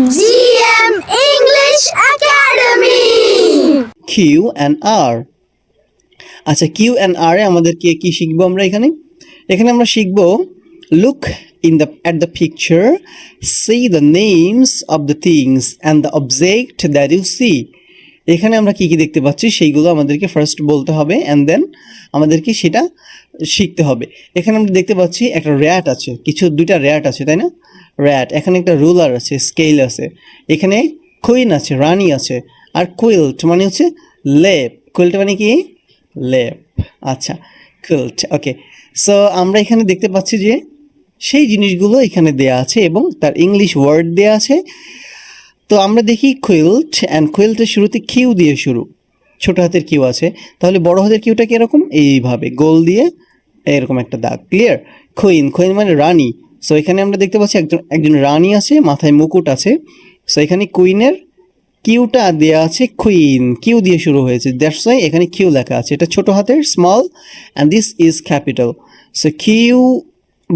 GM English Academy. Q and R. আচ্ছা, Q and R এ আমাদেরকে কি শিখবো আমরা এখানে? এখানে আমরা শিখবো look at the picture, see the names of the things and the object that you see. এখানে আমরা কি কি দেখতে পাচ্ছি সেইগুলো আমাদেরকে ফার্স্ট বলতে হবে অ্যান্ড দেন আমাদেরকে সেটা শিখতে হবে। এখানে আমরা দেখতে পাচ্ছি একটা র্যাট আছে, দুইটা র্যাট আছে, তাই না? র্যাট, এখানে একটা রুলার আছে, স্কেল আছে, এখানে কুইন আছে, রানী আছে, আর কুইল্ট মানে হচ্ছে লেপ। কুইল্ট মানে কি? লেপ। আচ্ছা, কুইল্ট, ওকে। সো আমরা এখানে দেখতে পাচ্ছি যে সেই জিনিসগুলো এখানে দেয়া আছে এবং তার ইংলিশ ওয়ার্ড দেয়া আছে। তো আমরা দেখি কুইল্ট, অ্যান্ড কুইল্টের শুরুতে কিউ দিয়ে শুরু, ছোট হাতের কিউ আছে, তাহলে বড় হাতের কিউটা কীরকম? এইভাবে গোল দিয়ে এরকম একটা দাগ। ক্লিয়ার? কুইন মানে রানী। সো এখানে আমরা দেখতে পাচ্ছি একজন রানী আছে, মাথায় মুকুট আছে। সো এখানে কুইনের কিউটা দেওয়া আছে কুইন, কিউ দিয়ে শুরু হয়েছে, দ্যাটস ওয়াই এখানে কিউ লেখা আছে। এটা ছোট হাতের small and this is capital. So Q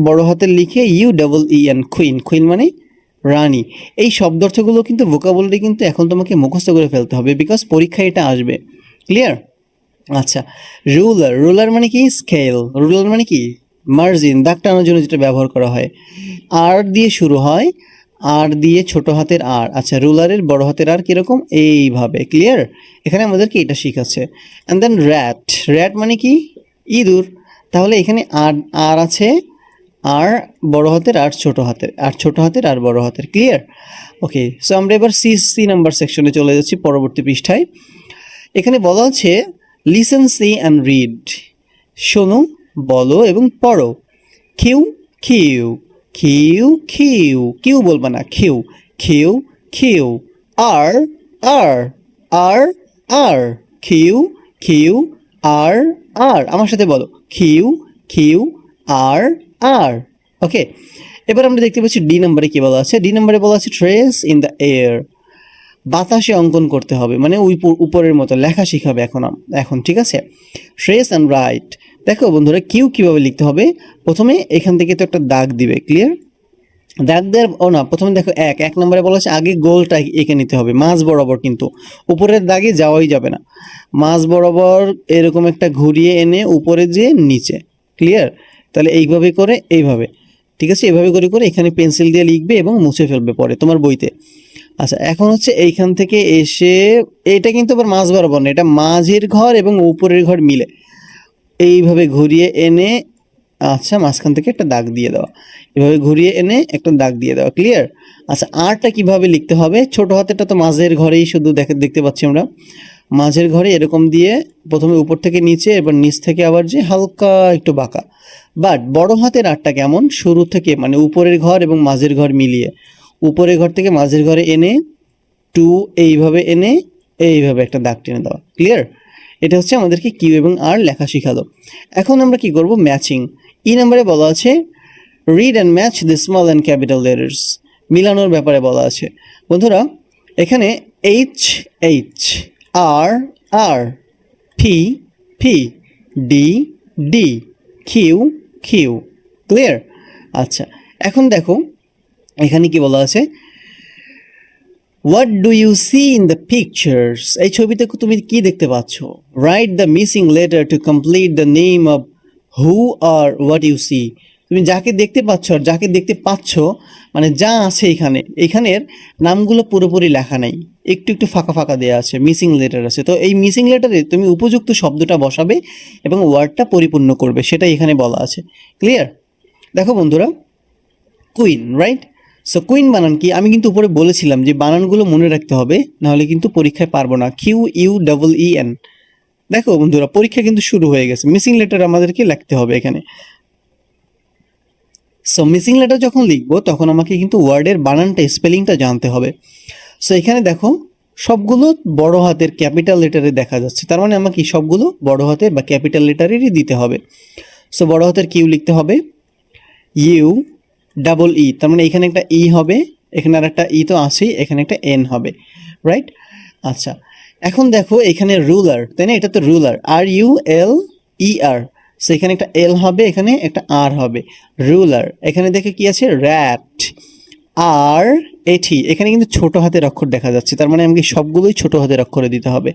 বড় হাতের লিখে UEEN, কুইন মানে রানী। এই শব্দার্থগুলো কিন্তু ভোকাবুলারি কিন্তু এখন তোমাকে মুখস্থ করে ফেলতে হবে, বিকজ পরীক্ষায় এটা আসবে। ক্লিয়ার? আচ্ছা, রুলার মানে কি? স্কেল। রুলার মানে কি? মার্জিন, দাগ টানার জন্য যেটা ব্যবহার করা হয়। আর দিয়ে শুরু হয়, আর দিয়ে ছোট হাতের আর। আচ্ছা, রুলারের বড় হাতের আর কীরকম? এইভাবে। ক্লিয়ার? এখানে আমাদেরকে এটা শিখাচ্ছে। অ্যান্ড দেন র্যাট মানে কি? ইঁদুর। তাহলে এখানে আর আছে, আর বড় হাতের আর ছোট হাতের, আর ছোট হাতের আর বড় হাতের। ক্লিয়ার? ওকে, সো আমরা এবার সি নাম্বার সেকশনে চলে যাচ্ছি, পরবর্তী পৃষ্ঠায়। এখানে বলা হচ্ছে লিসেন, সি অ্যান্ড রিড। শোনো, বলো এবং পড়ো। Q Q Q Q Q বলবা না, Q Q Q. R R R R Q Q R R. আমার সাথে বলো, কিউ কিউ আর আর। ওকে, এবার আমরা দেখতে পাচ্ছি ডি নাম্বারে কি বলা আছে। ডি নাম্বারে বলা আছে ট্রেস ইন দ্য এয়ার। বাতাসে অঙ্কন করতে হবে, মানে উপরের মতো লেখা শিখাবে এখন। ঠিক আছে? Trace and right. দেখো বন্ধুরা, কিউ কীভাবে লিখতে হবে। প্রথমে এখান থেকে তো একটা দাগ দিবে। ক্লিয়ার? দাগ দেওয়ার না, প্রথমে দেখো এক নম্বরে বলা আছে আগে গোলটা এঁকে নিতে হবে, মাঝ বরাবর, কিন্তু উপরের দাগে যাওয়াই যাবে না। মাঝ বরাবর এরকম একটা ঘুরিয়ে এনে উপরে যে নিচে। ক্লিয়ার? তাহলে এইভাবে করে, এইভাবে, ঠিক আছে, এভাবে করে এখানে পেন্সিল দিয়ে লিখবে এবং মুছে ফেলবে পরে তোমার বইতে। আচ্ছা, এখন হচ্ছে এইখান থেকে এসে, এটা কিন্তু আবার মাঝ বরাবর না, এটা মাঝের ঘর এবং উপরের ঘর মিলে এইভাবে ঘুরিয়ে এনে, আচ্ছা, মাঝখান থেকে একটা দাগ দিয়ে দেওয়া, এভাবে ঘুরিয়ে এনে একটা দাগ দিয়ে দেওয়া। ক্লিয়ার? আচ্ছা, আরটা কিভাবে লিখতে হবে। ছোট হাতেরটা তো মাঝের ঘরেই শুধু দেখতে পাচ্ছি আমরা, মাঝের ঘরে এরকম দিয়ে প্রথমে উপর থেকে নিচে, এবার নিচ থেকে আবার যে হালকা একটু বাঁকা। বাট বড় হাতের আরটা কেমন? শুরু থেকে, মানে উপরের ঘর এবং মাঝের ঘর মিলিয়ে, উপরের ঘর থেকে মাঝের ঘরে এনে টু এইভাবে এনে এইভাবে একটা দাগ টেনে দেওয়া। ক্লিয়ার? এটা হচ্ছে আমাদেরকে কিউ এবং আর লেখা শিখালো। এখন আমরা কি করব? ম্যাচিং। ই নাম্বারে বলা আছে read and match the small and capital letters. মিলানোর ব্যাপারে বলা আছে। বন্ধুরা, এখানে H H, R R, P P, D D, Q Q. Clear? আচ্ছা, এখন দেখো এখানে কি বলা আছে, what do you see in the pictures. এই ছবিতে তুমি কি দেখতে পাচ্ছ? Write the missing letter to complete the name of who are what you see. তুমি যাকে দেখতে পাচ্ছ আর যাকে দেখতে পাচ্ছ, মানে যা আছে এখানের নামগুলো পুরোপুরি লেখা নেই, একটু ফাঁকা ফাঁকা দেওয়া আছে, মিসিং লেটার আছে। তো এই মিসিং লেটারে তুমি উপযুক্ত শব্দটা বসাবে এবং ওয়ার্ডটা পরিপূর্ণ করবে, সেটাই এখানে বলা আছে। ক্লিয়ার? দেখো বন্ধুরা, কুইন, রাইট? সো কুইন বানান কি? আমি কিন্তু উপরে বলেছিলাম যে বানানগুলো মনে রাখতে হবে, নাহলে কিন্তু পরীক্ষায় পারবো না। QUEEN। দেখো বন্ধুরা, পরীক্ষা কিন্তু শুরু হয়ে গেছে, মিসিং লেটার আমাদেরকে লিখতে হবে এখানে। সো মিসিং লেটার যখন লিখবো তখন আমাকে কিন্তু ওয়ার্ডের বানানটা, স্পেলিংটা জানতে হবে। সো এখানে দেখো সবগুলো বড় হাতের ক্যাপিটাল লেটারে দেখা যাচ্ছে, তার মানে আমাকে সবগুলো বড় হাতের বা ক্যাপিটাল লেটারেরই দিতে হবে। সো বড় হাতের কিউ লিখতে হবে, UEE, তার মানে এখানে একটা ই হবে, এখানে আর একটা ই তো আছেই, এখানে একটা এন হবে, রাইট? আচ্ছা, এখন দেখো এখানে রুলার, তাই না? এটা তো রুলার, RULER। সো এখানে একটা এল হবে, এখানে একটা আর হবে, রুলার। এখানে দেখে কি আছে? র্যাট, আর এটি এখানে কিন্তু ছোট হাতের অক্ষর দেখা যাচ্ছে, তার মানে আমাকে সবগুলোই ছোট হাতের অক্ষরে দিতে হবে।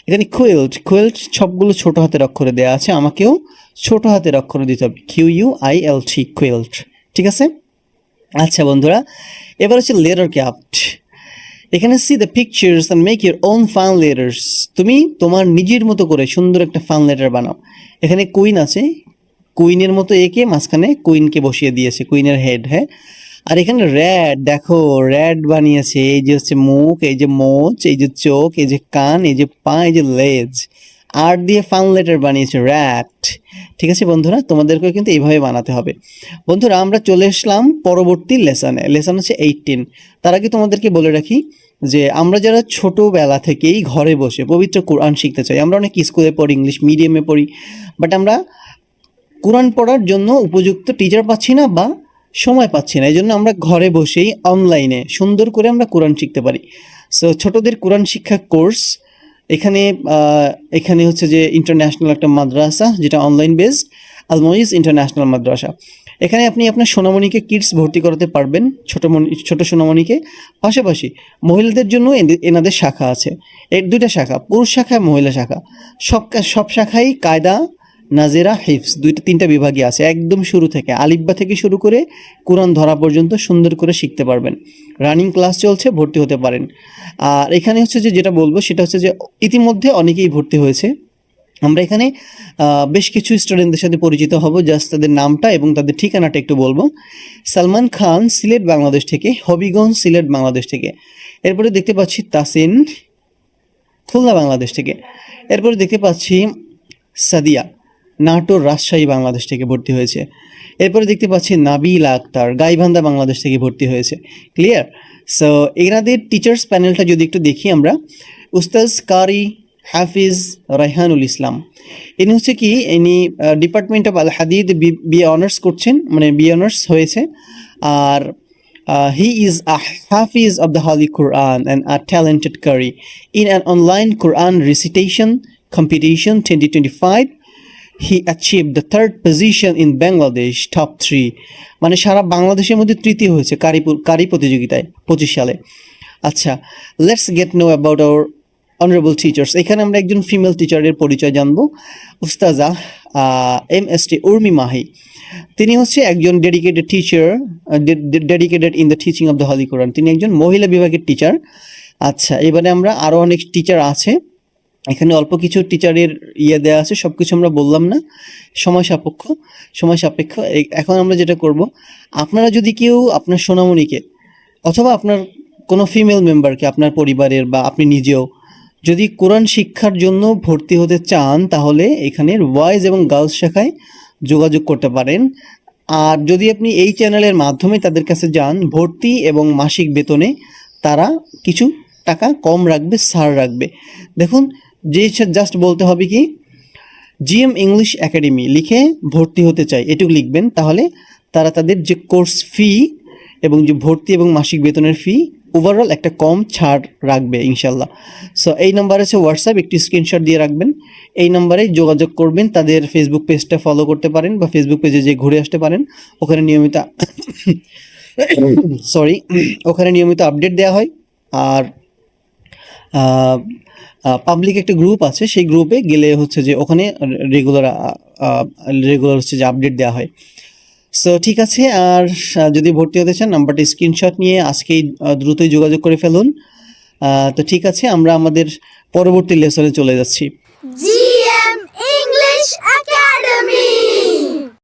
এখানে কুইল্ট, কুইল্ট সবগুলো ছোট হাতের অক্ষরে দেওয়া আছে, আমাকেও ছোট হাতের অক্ষরে দিতে হবে, QUILT, কুইল্ট। ঠিক আছে? আচ্ছা বন্ধুরা, এবার হচ্ছে লেটার ক্যাপ্ট। এখানে C the pictures and make your own fun letters. তুমি তোমার নিজের মতো করে সুন্দর একটা ফান লেটার বানাও। এখানে কুইন আছে, কুইনের মতো এঁকে মাঝখানে কুইনকে বসিয়ে দিয়েছে, কুইনের হেড। হ্যাঁ, আর এখানে র্যাট, দেখো র্যাট বানিয়েছে। এই যে হচ্ছে মুখ, এই যে মোচ, এই যে চোখ, এই যে কান, এই যে পা, এই যে লেজ, আর দিয়ে ফান লেটার বানিয়েছে র্যাট। ঠিক আছে বন্ধুরা, তোমাদেরকেও কিন্তু এইভাবে বানাতে হবে। বন্ধুরা, আমরা চলে আসলাম পরবর্তী লেসনে। লেসন হচ্ছে 18। তার আগে তোমাদেরকে বলে রাখি যে আমরা যারা ছোটোবেলা থেকেই ঘরে বসে পবিত্র কোরআন শিখতে চাই, আমরা অনেক স্কুলে পড়ি, ইংলিশ মিডিয়ামে পড়ি, বাট আমরা কোরআন পড়ার জন্য উপযুক্ত টিচার পাচ্ছি না বা সময় পাচ্ছি না। এই জন্য আমরা ঘরে বসেই অনলাইনে সুন্দর করে আমরা কোরআন শিখতে পারি। সো ছোটদের কোরআন শিক্ষা কোর্স এখানে এখানে হচ্ছে যে ইন্টারন্যাশনাল একটা মাদ্রাসা, যেটা অনলাইন বেসড, আল মুইজ ইন্টারন্যাশনাল মাদ্রাসা। এখানে আপনি আপনার সোনামণিকে কিডস ভর্তি করাতে পারবেন, ছোট সোনামণিকে। পাশাপাশি মহিলাদের জন্য এনাদের শাখা আছে, এর 2টা শাখা, পুরুষ শাখা, মহিলা শাখা। সব শাখাই কায়দা, নাজেরা, হিফস, 2-3টা বিভাগই আছে। একদম শুরু থেকে আলিফবা থেকে শুরু করে কোরআন ধরা পর্যন্ত সুন্দর করে শিখতে পারবেন। রানিং ক্লাস চলছে, ভর্তি হতে পারেন। আর এখানে হচ্ছে যে যেটা বলবো সেটা হচ্ছে যে ইতিমধ্যে অনেকেই ভর্তি হয়েছে। আমরা এখানে বেশ কিছু স্টুডেন্টদের সাথে পরিচিত হব, জাস্ট তাদের নামটা এবং তাদের ঠিকানাটা একটু বলবো। সালমান খান, সিলেট বাংলাদেশ থেকে, হবিগঞ্জ, সিলেট বাংলাদেশ থেকে। এরপরে দেখতে পাচ্ছি তাসিন, খুলনা বাংলাদেশ থেকে। এরপরে দেখতে পাচ্ছি সাদিয়া, নাটোর, রাজশাহী বাংলাদেশ থেকে ভর্তি হয়েছে। এরপরে দেখতে পাচ্ছি নাবিলা আক্তার, গাইবান্ধা বাংলাদেশ থেকে ভর্তি হয়েছে। ক্লিয়ার? সো এনাদের টিচার্স প্যানেলটা যদি একটু দেখি আমরা, উস্তাজ কারি হাফিজ রায়হানুল ইসলাম, ইনি হচ্ছে কি, ইনি department of Al Hadid B honours করছেন, মানে বি অনার্স হয়েছে। আর he is a hafiz of the Holy Quran and a talented qari in an online Quran recitation competition 2025. He achieved the 3rd position in Bangladesh top 3, মানে সারা বাংলাদেশের মধ্যে তৃতীয় হয়েছে কারি প্রতিযোগিতায় 25 সালে। আচ্ছা, let's get know about our honourable teachers. এখানে আমরা একজন ফিমেল টিচারের পরিচয় জানবো, উস্তাজা MST উর্মি মাহি। তিনি হচ্ছে একজন dedicated teacher, dedicated in the teaching of the holy Quran. তিনি একজন মহিলা বিভাগের টিচার। আচ্ছা, এবারে আমরা আরও অনেক টিচার আছে, এখানে অল্প কিছু টিচারের দেওয়া আছে, সব কিছু আমরা বললাম না, সময় সাপেক্ষ। এখন আমরা যেটা করব, আপনারা যদি কেউ আপনার সোনামণিকে অথবা আপনার কোনো ফিমেল মেম্বারকে, আপনার পরিবারের বা আপনি নিজেও যদি কোরআন শিক্ষার জন্য ভর্তি হতে চান, তাহলে এখানের বয়েজ এবং গার্লস শাখায় যোগাযোগ করতে পারেন। আর যদি আপনি এই চ্যানেলের মাধ্যমে তাদের কাছে যান, ভর্তি এবং মাসিক বেতনে তারা কিছু টাকা কম রাখবে, ছাড় রাখবে। দেখুন, যে জাস্ট বলতে হবে কি, GM ইংলিশ একাডেমি লিখে ভর্তি হতে চাই, এটুকু লিখবেন, তাহলে তারা তাদের যে কোর্স ফি এবং যে ভর্তি এবং মাসিক বেতনের ফি ওভারঅল একটা কম ছাড় রাখবে ইনশাল্লাহ। সো এই নাম্বার আছে হোয়াটসঅ্যাপ, একটি স্ক্রিনশট দিয়ে রাখবেন, এই নাম্বারে যোগাযোগ করবেন। তাদের ফেসবুক পেজটা ফলো করতে পারেন বা ফেসবুক পেজে যে ঘুরে আসতে পারেন, ওখানে নিয়মিত ওখানে নিয়মিত আপডেট দেওয়া হয়। আর পাবলিক একটা গ্রুপ আছে, সেই গ্রুপে গেলে হচ্ছে যে ওখানে রেগুলার হচ্ছে যে আপডেট দেওয়া হয়। সো ঠিক আছে, আর যদি ভর্তি হতে চান নাম্বারটা স্ক্রিনশট নিয়ে আজকেই দ্রুতই যোগাযোগ করে ফেলুন। তো ঠিক আছে, আমরা আমাদের পরবর্তী লেসনে চলে যাচ্ছি। জি